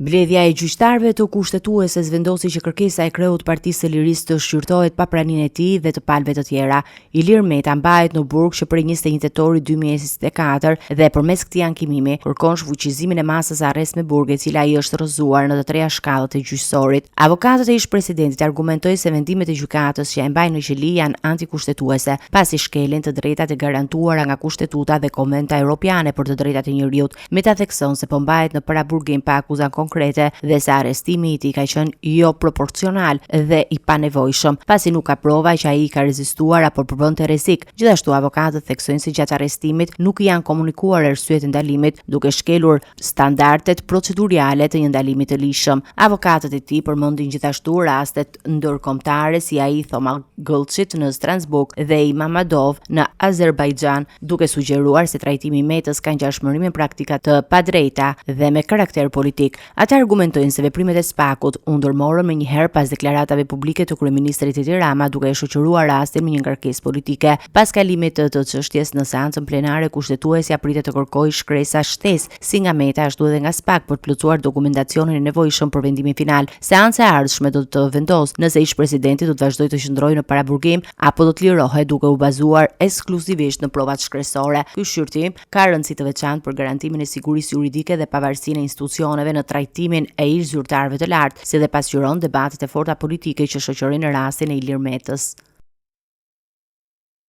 Mbledhja e gjyqtarëve të kushtetueses vendosi që kërkesa e kreut Partisë së Lirisë të shqyrtohet pa praninë e tij dhe të palëve të tjera. Ilir Meta mbahet në burg që prej 21 tetorit 2024 dhe përmes këtij ankimimi kërkon shfuqizimin e masës arrest me burg, e cila i është rrëzuar në të treja shkallët e gjyqësorit. Avokatët e ish-presidentit argumentojnë se vendimet e gjykatës që e mbajnë në qeli janë antikushtetuese, pasi shkelin të drejtat e garantuara nga kushtetuta dhe konventa europiane për të drejtat e njerëzit. Meta thekson se po mbahet në paraburgim pa akuzën konkrete dhe se arrestimi i tij ka qenë jo proporcional dhe i panevojshëm, pasi nuk ka prova që ai ka rezistuar apo përbënte rrezik. Gjithashtu avokatët theksojnë se gjatë arrestimit nuk janë komunikuar arsyet e ndalimit, duke shkelur standardet procedurale të një ndalimi të lishëm. Avokatët e tij përmendin gjithashtu rastet ndërkombëtare si ai Thomas Gëllçit në Strasburg dhe i Mamadov në Azerbajxhan, duke sugjeruar se trajtimi i Metës ka ngjashmëri me praktika të padrejta dhe me karakter politik. Ata argumentojnë se veprimet e SPAK-ut u ndërmorën më njëherë pas deklaratave publike të kryeministrit Edi Rama, duke e shoqëruar rastin me një ngarkesë politike. Pas kalimit të çështjes në seancën plenare, kushtetuesja pritet të kërkojë shkresa shtesë si nga Meta ashtu edhe nga SPAK për të plotësuar dokumentacionin e nevojshëm për vendimin final. Seanca e ardhshme do të vendosë nëse ish-presidenti do të vazhdojë të qëndrojë në paraburgim apo do të lirohet duke u bazuar ekskluzivisht në provat shkresore. Ky shqyrtim ka rëndësi të veçantë për garantimin e sigurisë juridike dhe pavarësinë e institucioneve në trajtimin e ish-zyrtarëve të lartë, si dhe pasqyron debatet e forta politike që shoqërinë rastin e Ilir Metës.